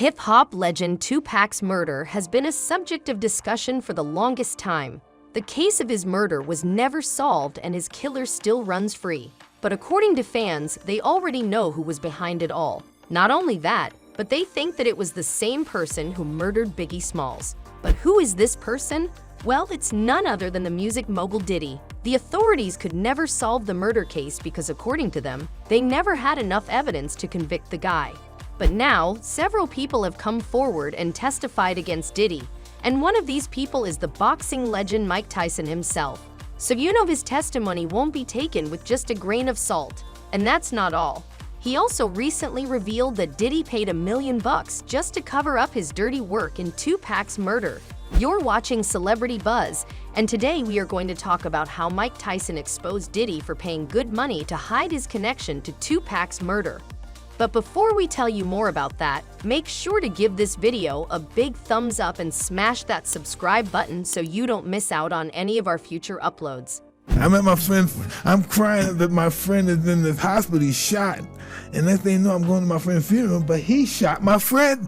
Hip-hop legend 2pac's murder has been a subject of discussion for the longest time. The case of his murder was never solved and his killer still runs free. But according to fans, they already know who was behind it all. Not only that, but they think that it was the same person who murdered Biggie Smalls. But who is this person? Well, it's none other than the music mogul Diddy. The authorities could never solve the murder case because, according to them, they never had enough evidence to convict the guy. But now, several people have come forward and testified against Diddy, and one of these people is the boxing legend Mike Tyson himself. So you know his testimony won't be taken with just a grain of salt. And that's not all. He also recently revealed that Diddy paid $1 million just to cover up his dirty work in 2pac's murder. You're watching Celebrity Buzz, and today we are going to talk about how Mike Tyson exposed Diddy for paying good money to hide his connection to 2pac's murder. But before we tell you more about that, make sure to give this video a big thumbs up and smash that subscribe button so you don't miss out on any of our future uploads. I met my friend. I'm crying that my friend is in the hospital. He's shot. And next thing you know, I'm going to my friend's funeral, but he shot my friend.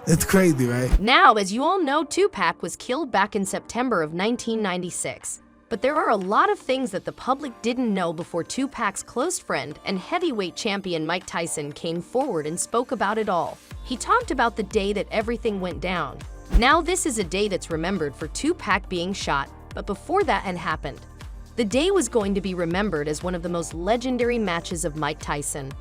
It's crazy, right? Now, as you all know, 2pac was killed back in September of 1996. But there are a lot of things that the public didn't know before 2pac's close friend and heavyweight champion Mike Tyson came forward and spoke about it all. He talked about the day that everything went down. Now this is a day that's remembered for 2pac being shot, but before that had happened. The day was going to be remembered as one of the most legendary matches of Mike Tyson.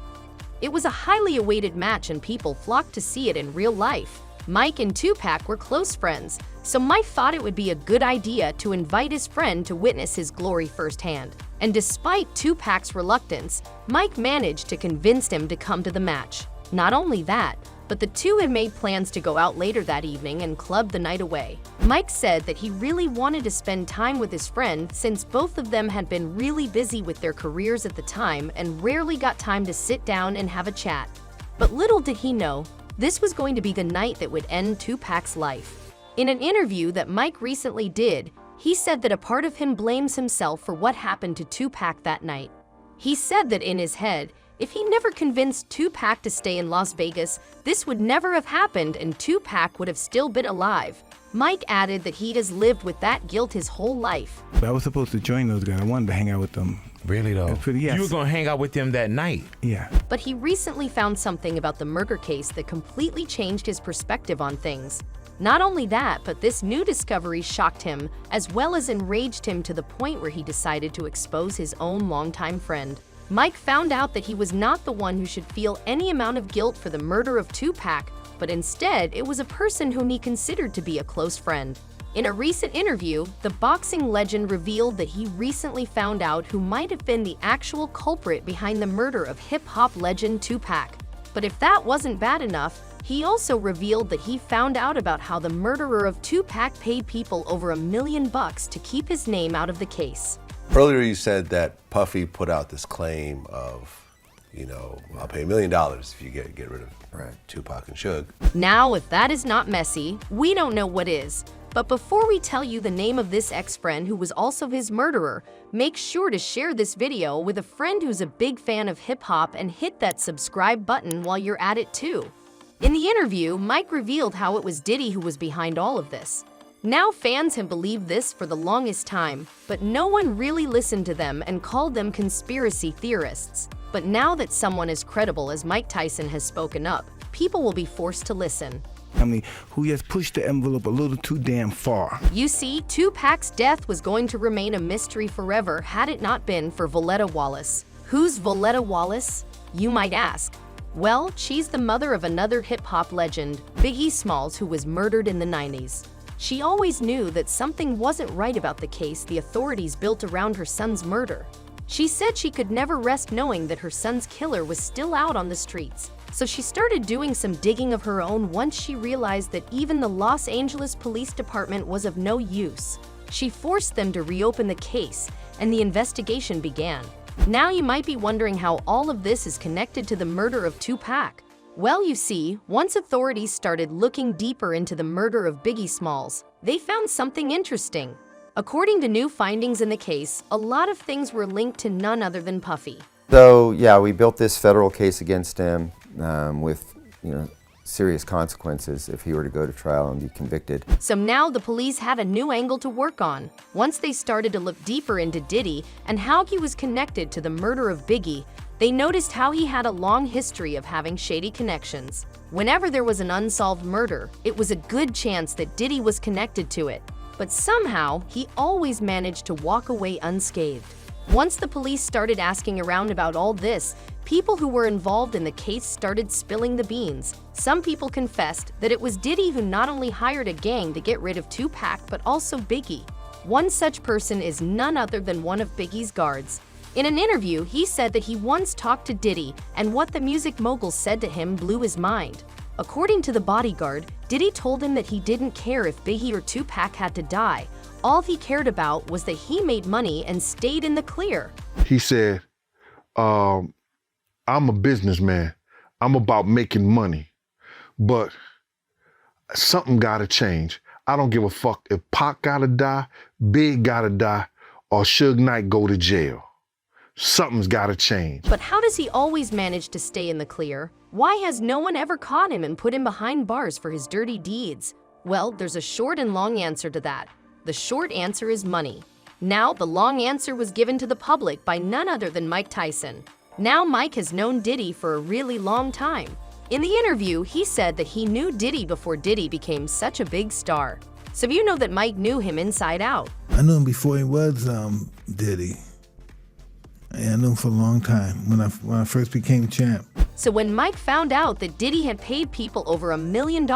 It was a highly awaited match and people flocked to see it in real life. Mike and 2pac were close friends, so Mike thought it would be a good idea to invite his friend to witness his glory firsthand. And despite 2pac's reluctance, Mike managed to convince him to come to the match. Not only that, but the two had made plans to go out later that evening and club the night away. Mike said that he really wanted to spend time with his friend since both of them had been really busy with their careers at the time and rarely got time to sit down and have a chat. But little did he know, this was going to be the night that would end 2pac's life. In an interview that Mike recently did, he said that a part of him blames himself for what happened to 2pac that night. He said that in his head, if he never convinced 2pac to stay in Las Vegas, this would never have happened and 2pac would have still been alive. Mike added that he has lived with that guilt his whole life. I was supposed to join those guys. I wanted to hang out with them. Really though? Yes. You were gonna hang out with them that night? Yeah. But he recently found something about the murder case that completely changed his perspective on things. Not only that, but this new discovery shocked him, as well as enraged him to the point where he decided to expose his own longtime friend. Mike found out that he was not the one who should feel any amount of guilt for the murder of 2pac, but instead it was a person whom he considered to be a close friend. In a recent interview, the boxing legend revealed that he recently found out who might have been the actual culprit behind the murder of hip-hop legend 2pac. But if that wasn't bad enough, he also revealed that he found out about how the murderer of 2pac paid people over $1 million to keep his name out of the case. Earlier you said that Puffy put out this claim of, I'll pay $1 million if you get rid of Tupac and Suge. Now, if that is not messy, we don't know what is. But before we tell you the name of this ex-friend who was also his murderer, make sure to share this video with a friend who's a big fan of hip-hop and hit that subscribe button while you're at it too. In the interview, Mike revealed how it was Diddy who was behind all of this. Now fans have believed this for the longest time, but no one really listened to them and called them conspiracy theorists. But now that someone as credible as Mike Tyson has spoken up, people will be forced to listen. Who has pushed the envelope a little too damn far. You see, 2pac's death was going to remain a mystery forever had it not been for Voletta Wallace. Who's Voletta Wallace, you might ask? Well, she's the mother of another hip-hop legend, Biggie Smalls, who was murdered in the 90s. She always knew that something wasn't right about the case the authorities built around her son's murder. She said she could never rest knowing that her son's killer was still out on the streets. So she started doing some digging of her own once she realized that even the Los Angeles Police Department was of no use. She forced them to reopen the case, and the investigation began. Now you might be wondering how all of this is connected to the murder of 2pac. Well, you see, once authorities started looking deeper into the murder of Biggie Smalls, they found something interesting. According to new findings in the case, a lot of things were linked to none other than Puffy. So yeah, we built this federal case against him with serious consequences if he were to go to trial and be convicted. So now the police had a new angle to work on. Once they started to look deeper into Diddy and how he was connected to the murder of Biggie, they noticed how he had a long history of having shady connections. Whenever there was an unsolved murder, it was a good chance that Diddy was connected to it. But somehow, he always managed to walk away unscathed. Once the police started asking around about all this, people who were involved in the case started spilling the beans. Some people confessed that it was Diddy who not only hired a gang to get rid of Tupac, but also Biggie. One such person is none other than one of Biggie's guards. In an interview, he said that he once talked to Diddy, and what the music mogul said to him blew his mind. According to the bodyguard, Diddy told him that he didn't care if Biggie or Tupac had to die. All he cared about was that he made money and stayed in the clear. He said, I'm a businessman. I'm about making money. But something gotta change. I don't give a fuck if Pac gotta die, Big gotta die, or Suge Knight go to jail. Something's gotta change. But how does he always manage to stay in the clear? Why has no one ever caught him and put him behind bars for his dirty deeds? Well, there's a short and long answer to that. The short answer is money. Now, the long answer was given to the public by none other than Mike Tyson. Now, Mike has known Diddy for a really long time. In the interview, he said that he knew Diddy before Diddy became such a big star. So you know that Mike knew him inside out. I knew him before he was Diddy. Yeah, I knew him for a long time when I first became champ. So when Mike found out that Diddy had paid people over $1 million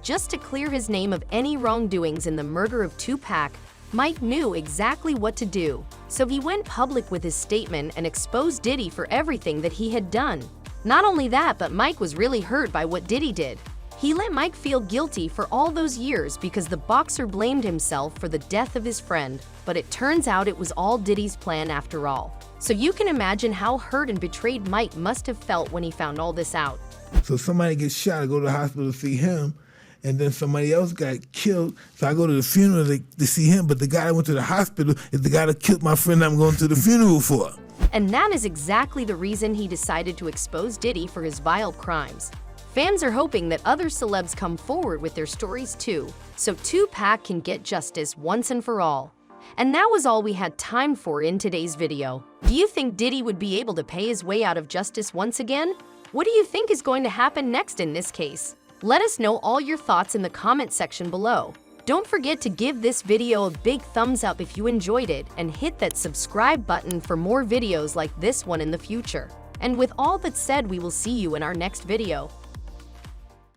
just to clear his name of any wrongdoings in the murder of Tupac, Mike knew exactly what to do. So he went public with his statement and exposed Diddy for everything that he had done. Not only that, but Mike was really hurt by what Diddy did. He let Mike feel guilty for all those years because the boxer blamed himself for the death of his friend, but it turns out it was all Diddy's plan after all. So you can imagine how hurt and betrayed Mike must have felt when he found all this out. So somebody gets shot, I go to the hospital to see him, and then somebody else got killed, so I go to the funeral to see him, but the guy that went to the hospital is the guy that killed my friend I'm going to the funeral for. And that is exactly the reason he decided to expose Diddy for his vile crimes. Fans are hoping that other celebs come forward with their stories too, so 2pac can get justice once and for all. And that was all we had time for in today's video. Do you think Diddy would be able to pay his way out of justice once again? What do you think is going to happen next in this case? Let us know all your thoughts in the comment section below. Don't forget to give this video a big thumbs up if you enjoyed it and hit that subscribe button for more videos like this one in the future. And with all that said, we will see you in our next video.